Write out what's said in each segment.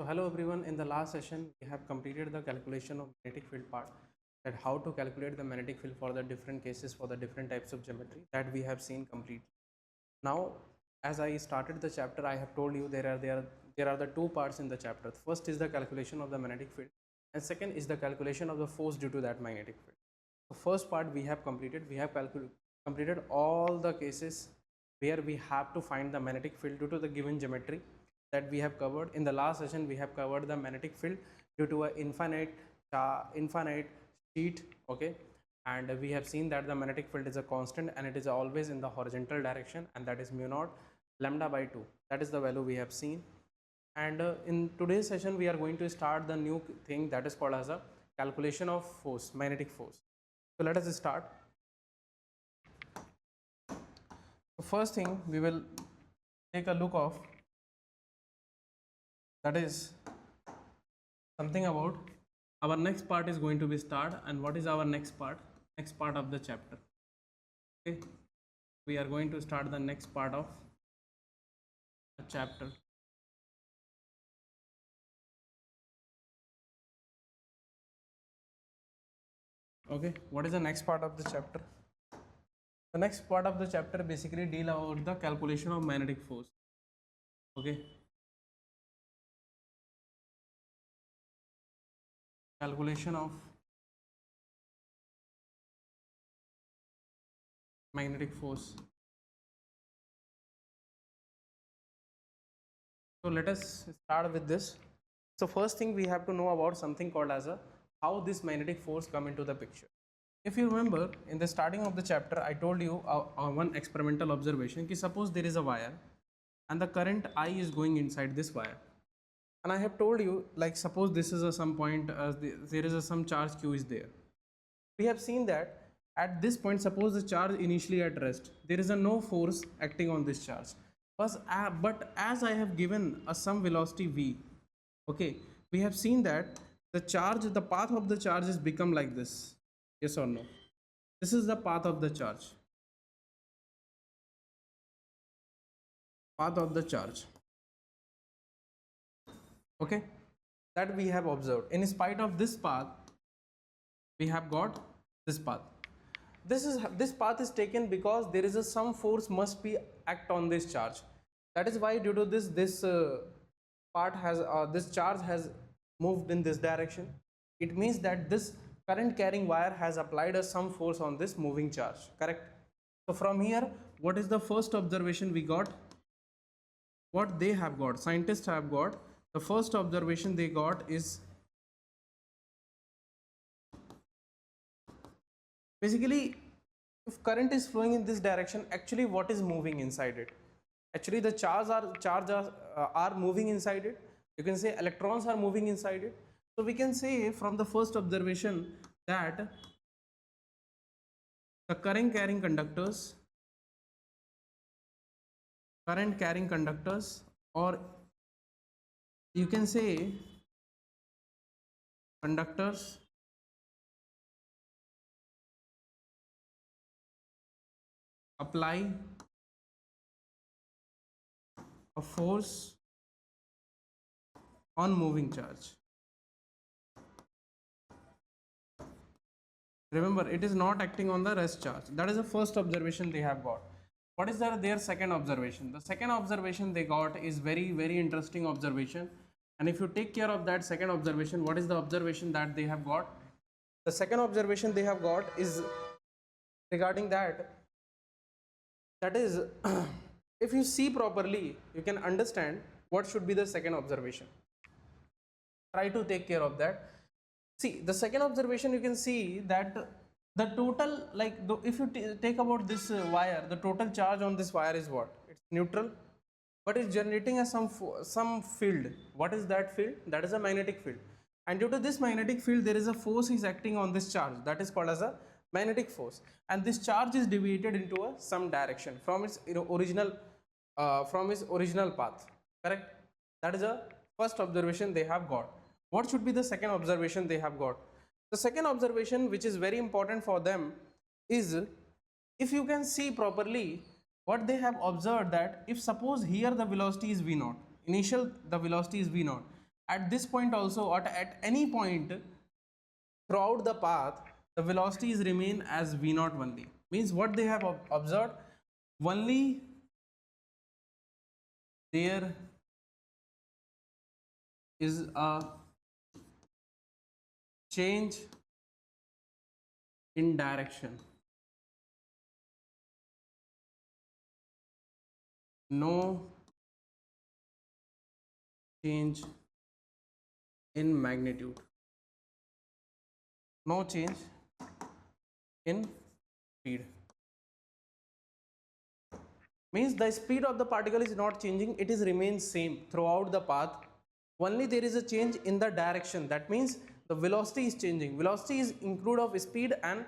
So hello everyone, in the last session we have completed the calculation of magnetic field part, that how to calculate the magnetic field for the different cases for the different types of geometry that we have seen completely. Now as I started the chapter, I have told you there are the two parts in the chapter. First is the calculation of the magnetic field and second is the calculation of the force due to that magnetic field. The first part we have completed, completed all the cases where we have to find the magnetic field due to the given geometry that we have covered. In the last session we have covered the magnetic field due to an infinite sheet, okay, and we have seen that the magnetic field is a constant and it is always in the horizontal direction, and that is mu naught lambda by 2. That is the value we have seen. And in today's session we are going to start the new thing that is called as a calculation of force, magnetic force. So let us start. The first thing we will take a look of, that is something about our next part is going to be start. And what is our next part of the chapter? Okay, we are going to start the next part of the chapter. Okay, what is the next part of the chapter? The next part of the chapter basically deal about the calculation of magnetic force. Okay, calculation of magnetic force. So let us start with this. So first thing we have to know about something called as a how this magnetic force come into the picture. If you remember, in the starting of the chapter I told you one experimental observation ki suppose there is a wire and the current I is going inside this wire, and I have told you, like, suppose this is a some point there is a some charge q is there. We have seen that at this point, suppose the charge initially at rest, there is a no force acting on this charge, but as I have given a some velocity v, okay, we have seen that the path of the charge is become like this. Yes or no? This is the path of the charge. Path of the charge. Okay, that we have observed. In spite of this path, we have got this path. This path is taken because there is some force must be act on this charge. That is why due to this charge has moved in this direction. It means that this current carrying wire has applied some force on this moving charge, correct? So from here, what is the first observation we got? What they have got, scientists have got, the first observation they got is basically, if current is flowing in this direction, actually what is moving inside it? Actually the charges are moving inside it. You can say electrons are moving inside it. So we can say from the first observation that the current carrying conductors, or you can say conductors apply a force on moving charge. Remember, it is not acting on the rest charge. That is the first observation they have got. What is their second observation? The second observation they got is very interesting observation. And if you take care of that second observation, what is the observation that they have got? The second observation they have got is regarding that is if you see properly, you can understand what should be the second observation. Try to take care of that. See, the second observation, you can see that the total, like if you take about this wire, the total charge on this wire is what? It's neutral, but it's generating a some field. What is that field? That is a magnetic field. And due to this magnetic field, there is a force is acting on this charge, that is called as a magnetic force. And this charge is deviated into some direction from its original path, correct? That is a first observation they have got. What should be the second observation they have got? The second observation, which is very important for them, is if you can see properly, what they have observed that if suppose here the velocity is v naught, initial the velocity is v naught, At this point also, or at any point throughout the path, the velocities remain as v naught only. Means what they have observed, only there is a change in direction, no change in magnitude, no change in speed. Means the speed of the particle is not changing, it is remains same throughout the path. Only there is a change in the direction. That means the velocity is changing. Velocity is include of speed and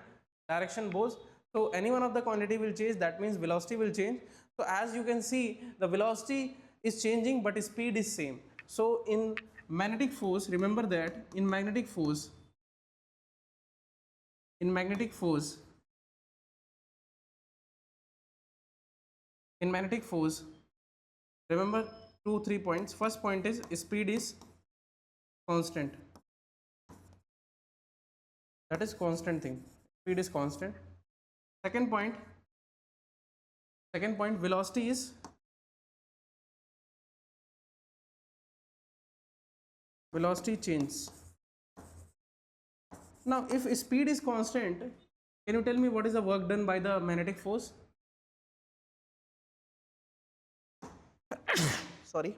direction both. So any one of the quantity will change, that means velocity will change. So as you can see, the velocity is changing but speed is same. So in magnetic force, remember that in magnetic force, in magnetic force remember 2-3 points. First point is speed is constant, that is constant thing, speed is constant. Second point velocity is velocity change. Now if speed is constant, can you tell me what is the work done by the magnetic force? Sorry,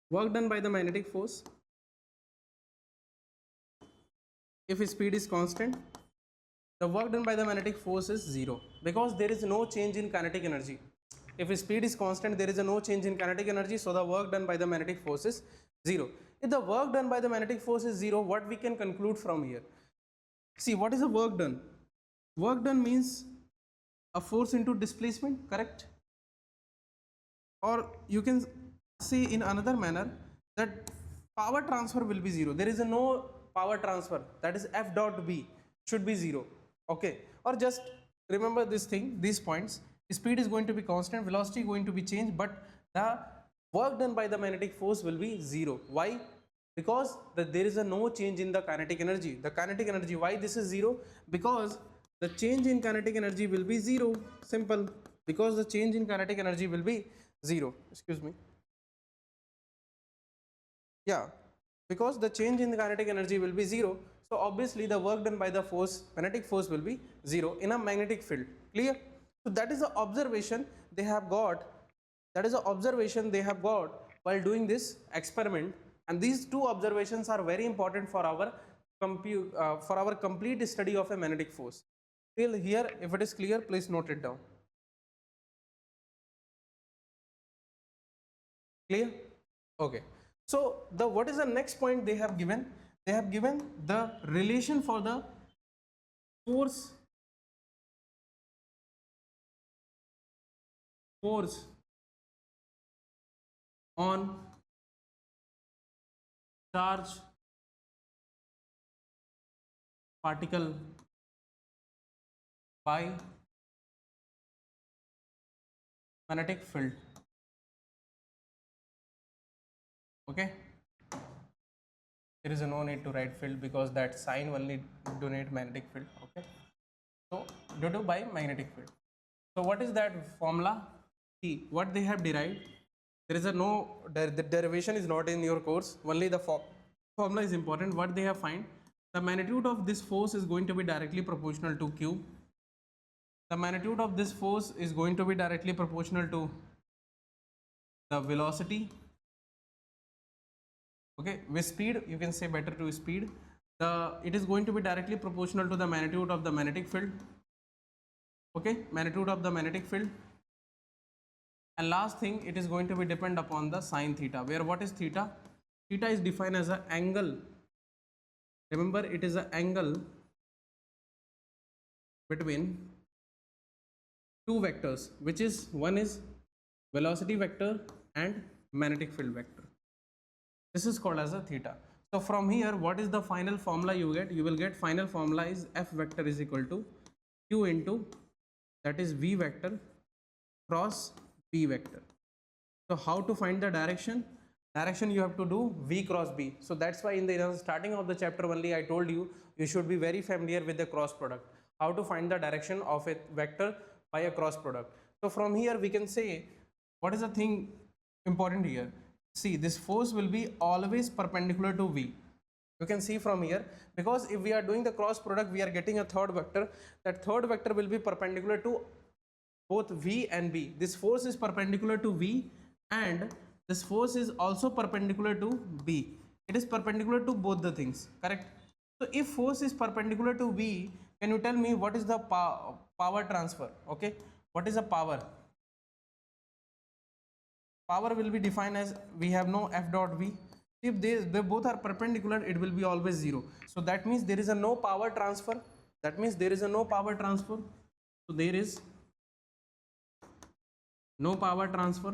work done by the magnetic force if speed is constant, the work done by the magnetic force is zero, because there is no change in kinetic energy. If speed is constant, there is no change in kinetic energy, so the work done by the magnetic force is zero. If the work done by the magnetic force is zero, what we can conclude from here? See, what is the work done? Work done means a force into displacement, correct? Or you can see in another manner that power transfer will be zero. There is a no power transfer, that is F dot B should be zero. Okay, or just remember this thing, these points. Speed is going to be constant, velocity going to be changed, but the work done by the magnetic force will be zero. Why? Because there is a no change in the kinetic energy. The kinetic energy, why this is zero? Because the change in kinetic energy will be zero. Simple. Because the change in kinetic energy will be zero. Excuse me. Yeah, because the change in the kinetic energy will be zero. So obviously the work done by the force, magnetic force, will be zero in a magnetic field. Clear? So that is the observation they have got. That is the observation they have got while doing this experiment. And these two observations are very important for our complete study of a magnetic force. Till here, if it is clear, please note it down. Clear? Okay. So the what is the next point they have given? They have given the relation for the force on charge particle by magnetic field. Okay, there is no need to write field because that sign only denote magnetic field. Okay, so due to by magnetic field. So what is that formula? See what they have derived. There is a no the derivation is not in your course, only the formula is important. What they have find, the magnitude of this force is going to be directly proportional to Q. The magnitude of this force is going to be directly proportional to the velocity. Okay, with speed, you can say better to speed. It is going to be directly proportional to the magnitude of the magnetic field. Okay, magnitude of the magnetic field. And last thing, it is going to be depend upon the sine theta, where what is theta? Theta is defined as an angle. Remember, it is an angle between two vectors, which is one is velocity vector and magnetic field vector. This is called as a theta. So from here, what is the final formula you get? You will get final formula is F vector is equal to Q into, that is V vector cross P vector. So how to find the direction? direction you have to do V cross B. So that's why in the starting of the chapter only I told you, you should be very familiar with the cross product, how to find the direction of a vector by a cross product. So from here we can say, what is the thing important here? See, this force will be always perpendicular to V. You can see from here, because if we are doing the cross product, we are getting a third vector. That third vector will be perpendicular to both V and B. This force is perpendicular to V, and this force is also perpendicular to B. It is perpendicular to both the things, correct? So if force is perpendicular to V, can you tell me what is the power transfer? Okay, what is the power? Power will be defined as, we have no F dot V. If they both are perpendicular, it will be always 0. So that means there is a no power transfer. That means there is a no power transfer. So there is no power transfer,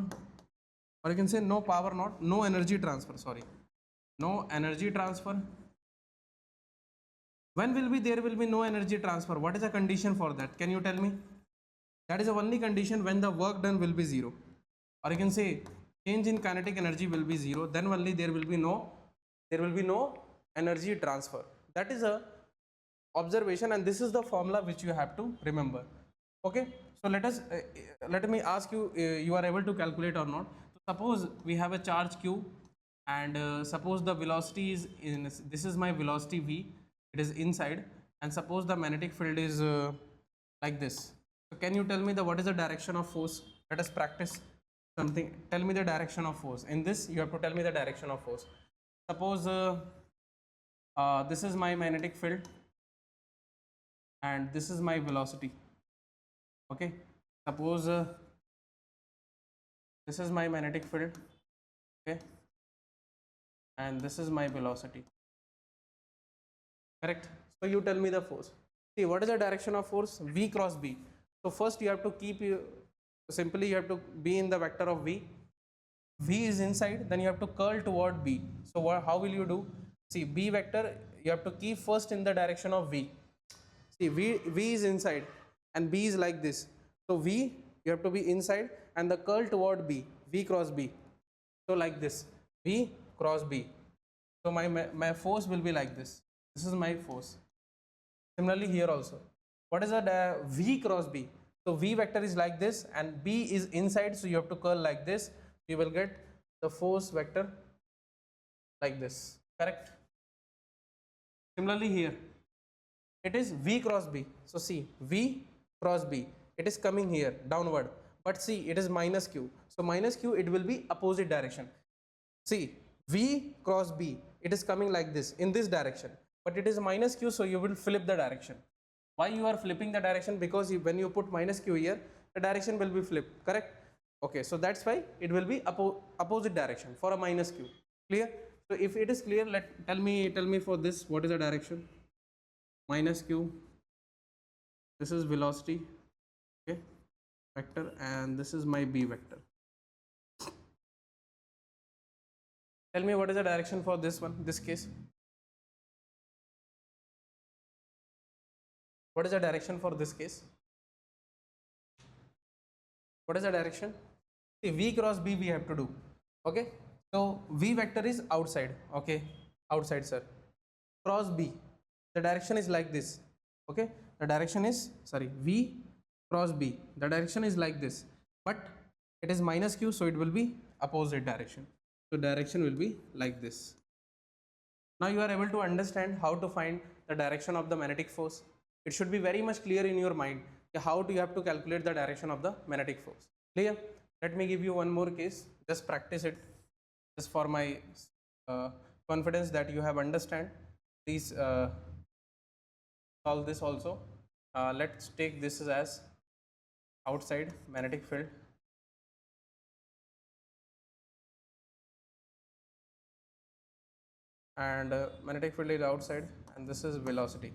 or you can say no power, not no energy transfer, sorry, no energy transfer. When will be there will be no energy transfer? What is the condition for that? Can you tell me? That is the only condition when the work done will be 0, or you can say change in kinetic energy will be 0. Then only there will be no energy transfer. That is a observation, and this is the formula which you have to remember. Okay, so let me ask you, you are able to calculate or not? So suppose we have a charge q, and suppose the velocity is in, this is my velocity v, it is inside, and suppose the magnetic field is like this. So can you tell me what is the direction of force? Let us practice something. Tell me the direction of force. In this you have to tell me the direction of force. Suppose this is my magnetic field and this is my velocity. Okay, suppose this is my magnetic field, okay, and this is my velocity, correct? So you tell me the force. See, what is the direction of force? V cross B. So first you have to keep, simply you have to be in the vector of V. V is inside, then you have to curl toward B. So how will you do? See, B vector you have to keep first in the direction of V. See, V is inside and B is like this. So V, you have to be inside and the curl toward B, V cross B. So like this, V cross B. So my force will be like this. This is my force. Similarly here also. What is the V cross B? So V vector is like this and B is inside, so you have to curl like this. You will get the force vector like this, correct? Similarly here, it is V cross B. So see, V cross B, it is coming here downward, but see, it is minus Q. So minus Q, it will be opposite direction. See, V cross B, it is coming like this in this direction, but it is minus Q, so you will flip the direction. Why you are flipping the direction? Because when you put minus Q here, the direction will be flipped, correct? Okay, so that's why it will be opposite direction for a minus Q. Clear? So if it is clear, tell me for this, what is the direction? Minus Q, this is velocity, okay, vector, and this is my B vector. Tell me what is the direction for this one, this case? What is the direction for this case? What is the direction? See, V cross B we have to do. Okay, so V vector is outside. Okay, outside, sir. Cross B, the direction is like this. Okay, the direction is, sorry, V cross B, the direction is like this, but it is minus Q, so it will be opposite direction. So direction will be like this. Now you are able to understand how to find the direction of the magnetic force. It should be very much clear in your mind how do you have to calculate the direction of the magnetic force. Clear? Let me give you one more case. Just practice it, just for my confidence that you have understand. Please solve this also. Let's take this as outside magnetic field. And magnetic field is outside, and this is velocity.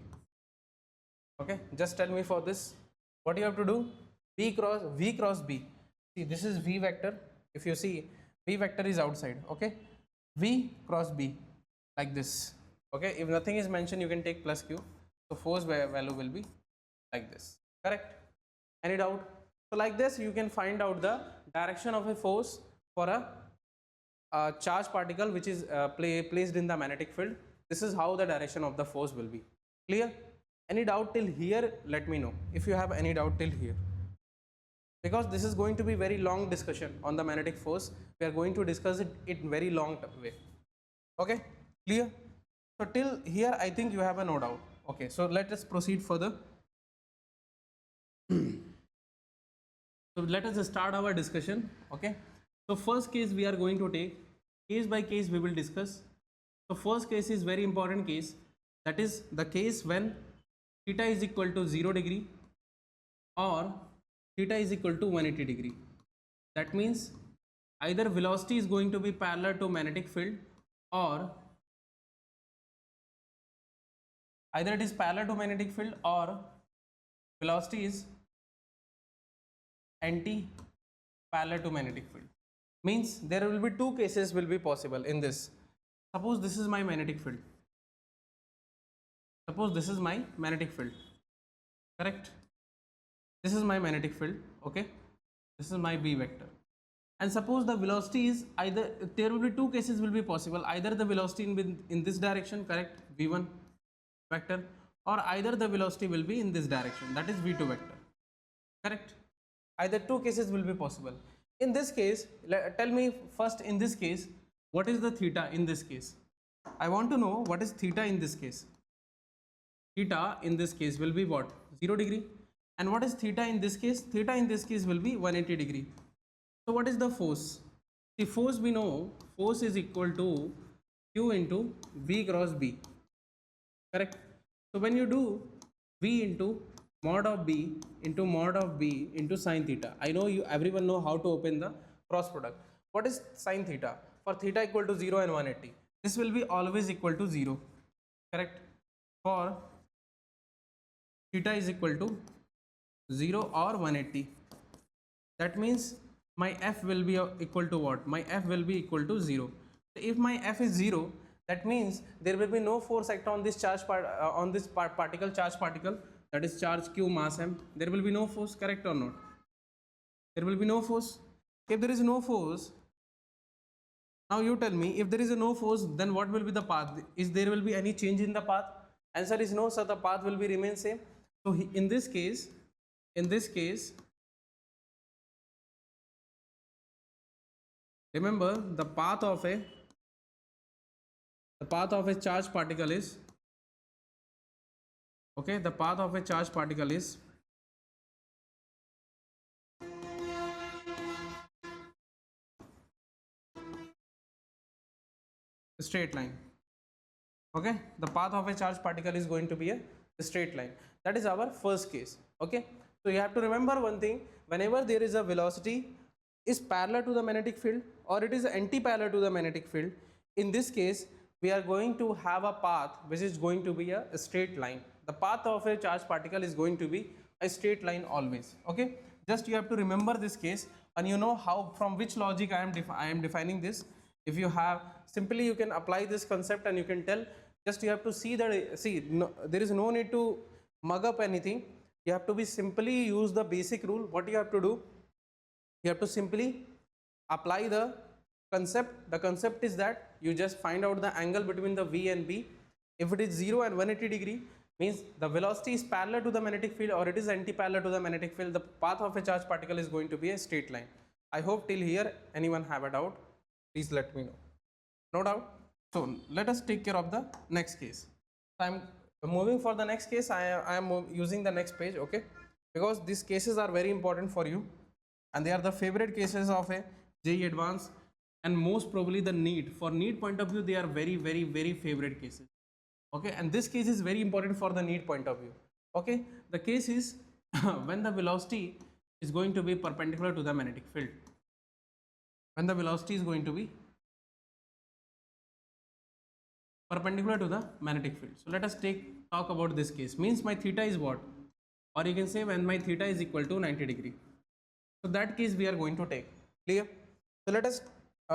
Okay, just tell me for this, what you have to do? V cross B. See, this is V vector. If you see, V vector is outside. Okay, V cross B, like this. Okay, if nothing is mentioned, you can take plus Q. So force value will be like this. Correct? Any doubt? So like this, you can find out the direction of a force for a charge particle which is placed in the magnetic field. This is how the direction of the force will be. Clear? Any doubt till here? Let me know if you have any doubt till here, because this is going to be very long discussion on the magnetic force. We are going to discuss it in very long way. Okay, clear? So till here I think you have a no doubt. Okay, so let us proceed further. So let us start our discussion. Okay, so first case we are going to take, case by case we will discuss. So first case is very important case, that is the case when theta is equal to 0 degree or theta is equal to 180 degree. That means either velocity is going to be parallel to magnetic field, or either it is parallel to magnetic field or velocity is anti parallel to magnetic field. Means there will be two cases will be possible in this. Suppose this is my magnetic field. Suppose this is my magnetic field. Correct? This is my magnetic field. Okay? This is my B vector. And suppose the velocity is either, there will be two cases will be possible. Either the velocity in this direction, correct, V1 vector, or either the velocity will be in this direction, that is V2 vector. Correct? Either two cases will be possible. In this case, tell me first, in this case, what is the theta in this case? I want to know what is theta in this case. Theta in this case will be what? 0 degree. And what is theta in this case? Theta in this case will be 180 degree. So what is the force? The force, we know force is equal to Q into V cross B. Correct? So when you do V into mod of B into sine theta, I know you everyone know how to open the cross product. What is sine theta? For theta equal to 0 and 180, this will be always equal to 0. Correct? For theta is equal to 0 or 180, that means my f will be equal to what? My f will be equal to 0. So if my f is 0, that means there will be no force act on this charge particle, that is charge q mass m. There will be no force, correct or not? There will be no force. If there is no force, now you tell me, if there is no force, then what will be the path? Is there will be any change in the path? Answer is no, so the path will be remain same. So in this case, remember the path of a charged particle is, okay, the path of a charged particle is a straight line. Okay, the path of a charged particle is going to be a straight line. That is our first case. Okay, so you have to remember one thing: whenever there is a velocity is parallel to the magnetic field or it is anti-parallel to the magnetic field, in this case we are going to have a path which is going to be a straight line. The path of a charged particle is going to be a straight line always. Okay, just you have to remember this case, and you know how, from which logic I am defining this. If you have, simply you can apply this concept and you can tell. Just you have to see that, no, there is no need to mug up anything. You have to be simply use the basic rule. What you have to do, you have to simply apply the concept. The concept is that you just find out the angle between the V and B. If it is 0 and 180 degree, means the velocity is parallel to the magnetic field or it is anti-parallel to the magnetic field, the path of a charged particle is going to be a straight line. I hope till here anyone have a doubt? Please let me know. No doubt? So let us take care of the next case. So I am moving for the next case. I am using the next page, okay, because these cases are very important for you and they are the favorite cases of a JEE Advanced, and most probably the NEET. For NEET point of view, they are very favorite cases. Okay, and this case is very important for the NEET point of view. Okay, the case is when the velocity is going to be perpendicular to the magnetic field. When the velocity is going to be perpendicular to the magnetic field. So let us talk about this case. Means my theta is what? Or you can say when my theta is equal to 90 degree. So that case we are going to take. Clear? So let us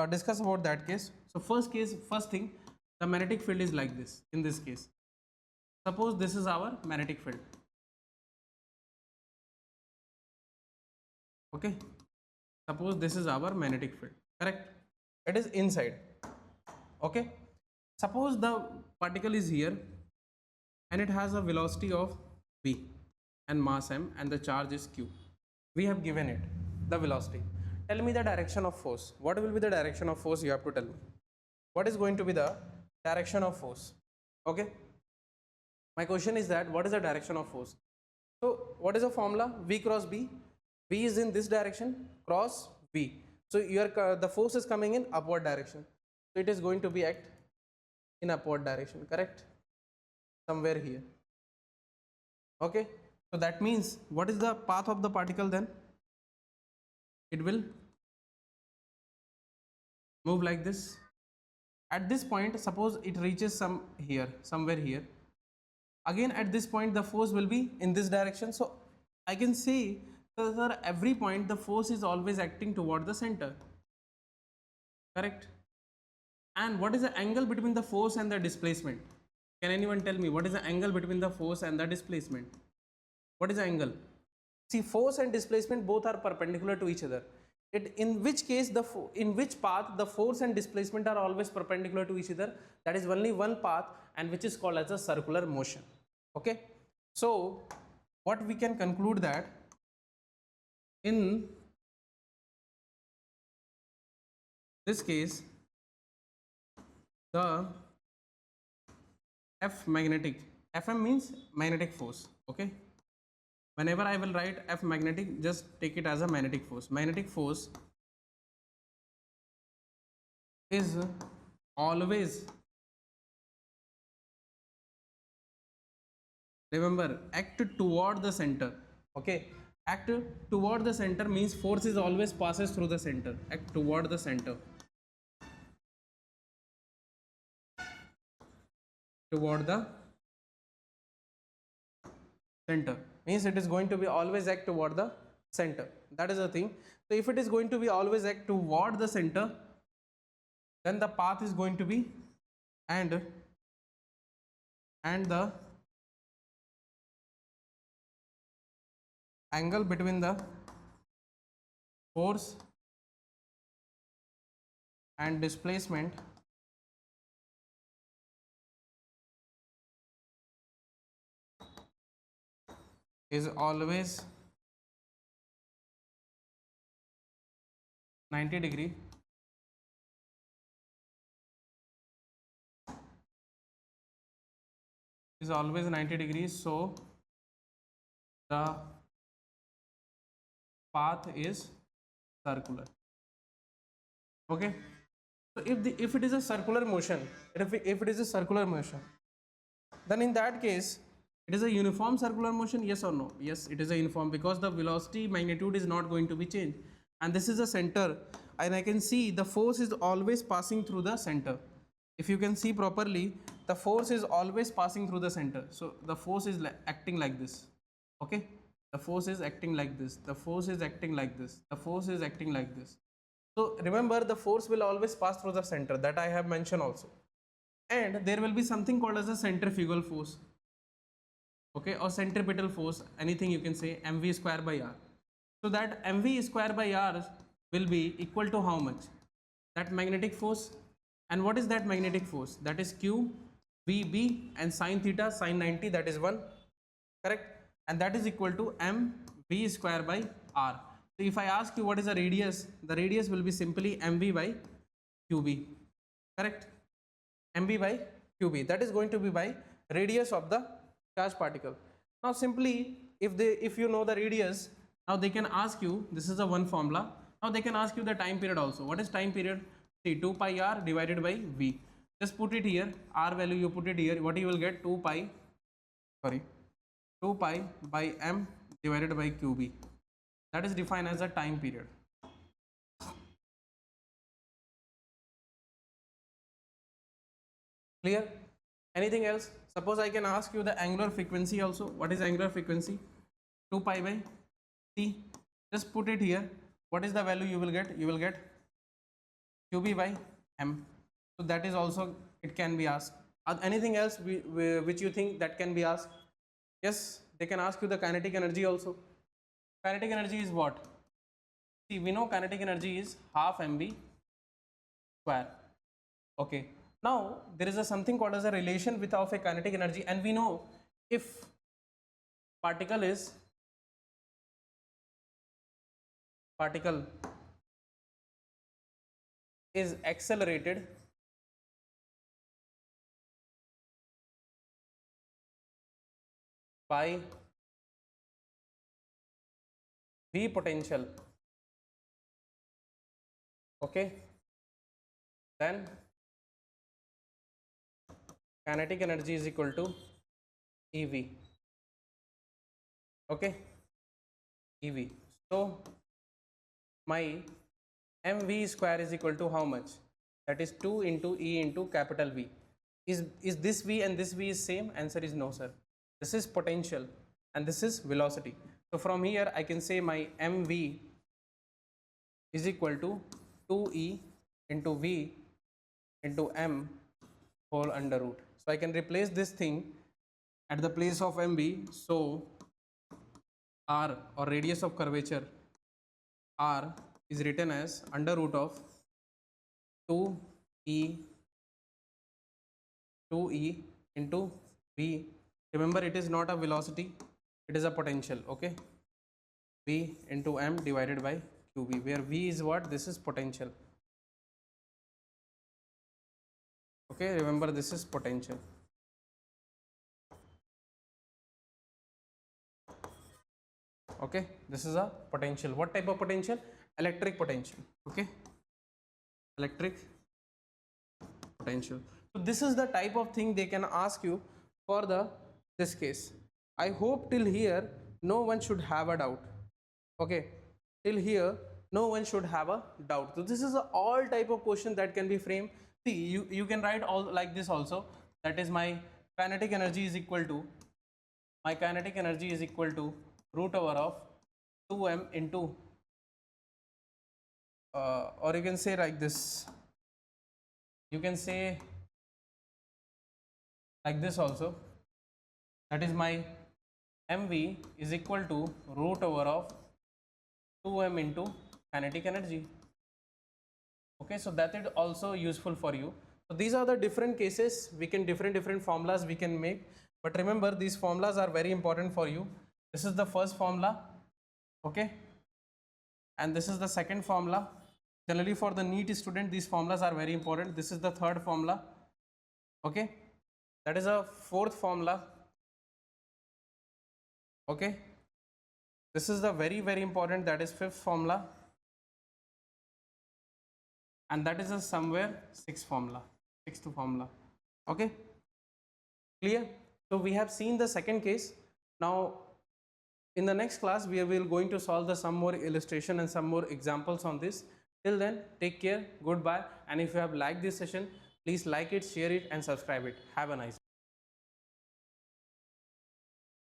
discuss about that case. So first thing, the magnetic field is like this. In this case, suppose this is our magnetic field. Okay, suppose this is our magnetic field, correct? It is inside. Okay, suppose the particle is here and it has a velocity of v and mass m and the charge is q. We have given it the velocity. Tell me the direction of force. What will be the direction of force? You have to tell me what is going to be the direction of force. Okay, my question is that what is the direction of force? So what is the formula? V cross b. V is in this direction, cross v. So your the force is coming in upward direction, so it is going to be act in upward direction, correct? Somewhere here. Okay, so that means what is the path of the particle then? It will move like this. At this point, suppose it reaches somewhere here. Again at this point the force will be in this direction. So I can say that at every point the force is always acting toward the center, correct? And what is the angle between the force and the displacement? Can anyone tell me what is the angle between the force and the displacement? What is the angle? See, force and displacement both are perpendicular to each other. In which case in which path the force and displacement are always perpendicular to each other? That is only one path, and which is called as a circular motion. Okay, so what we can conclude that in this case the F magnetic, Fm means magnetic force. Okay, whenever I will write F magnetic, just take it as a magnetic force. Magnetic force is always, remember, act toward the center. Okay, act toward the center means force is always passes through the center. Act toward the center. Toward the center means it is going to be always act toward the center. That is the thing. So if it is going to be always act toward the center, then the path is going to be and the angle between the force and displacement is always 90 degree. Is always 90 degrees, so the path is circular. Okay, so if it is a circular motion, if it is a circular motion, then in that case it is a uniform circular motion, yes or no? Yes, it is a uniform, because the velocity magnitude is not going to be changed, and this is a center, and I can see the force is always passing through the center. If you can see properly, the force is always passing through the center. So the force is acting like this. Okay, the force is acting like this, the force is acting like this, the force is acting like this. So remember, the force will always pass through the center, that I have mentioned also. And there will be something called as a centrifugal force, okay, or centripetal force, anything you can say, mv square by r. So that mv square by r will be equal to how much? That magnetic force. And what is that magnetic force? That is q vb, and sine theta sine 90, that is 1, correct? And that is equal to mv square by r. So if I ask you what is the radius will be simply mv by qb, correct? mv by qb, that is going to be by radius of the charged particle. Now simply, if you know the radius, now they can ask you, this is a one formula, now they can ask you the time period also. What is time period? See, 2 pi r divided by v. Just put it here, r value you put it here, what you will get? 2 pi by m divided by qb. That is defined as a time period. Clear? Anything else? Suppose I can ask you the angular frequency also. What is angular frequency? 2 pi by t. Just put it here. What is the value you will get? You will get qb by m. So that is also, it can be asked. Anything else which you think that can be asked? Yes, they can ask you the kinetic energy also. Kinetic energy is what? See, we know kinetic energy is half mv square. Okay, now there is a something called as a relation with of a kinetic energy, and we know if particle is particle is accelerated by v potential, okay, then kinetic energy is equal to ev, okay, ev. So my mv square is equal to how much? That is 2 into e into capital V. Is this v and this v is same? Answer is no, sir. This is potential and this is velocity. So from here I can say my mv is equal to 2e into v into m whole under root. So I can replace this thing at the place of mv. So r, or radius of curvature, r is written as under root of 2e into v. Remember, it is not a velocity, it is a potential, okay, v into m divided by qv, where v is what? This is potential, okay, remember this is potential. Okay, this is a potential. What type of potential? Electric potential, okay, electric potential. So this is the type of thing they can ask you for this case. I hope till here no one should have a doubt, okay, till here no one should have a doubt. So this is all type of question that can be framed. See, you can write all like this also, that is my kinetic energy is equal to root over of 2m into or you can say like this, you can say like this also, that is my mv is equal to root over of 2m into kinetic energy. Okay, so that is also useful for you. So these are the different cases, we can different formulas we can make, but remember these formulas are very important for you. This is the first formula, okay, and this is the second formula. Generally for the NEET student these formulas are very important. This is the third formula, okay, that is a fourth formula, okay, this is the very important, that is fifth formula, and that is a somewhere sixth formula, okay, clear? So we have seen the second case. Now in the next class we will going to solve some more illustration and some more examples on this. Till then, take care, goodbye, and if you have liked this session, please like it, share it and subscribe it. Have a nice day.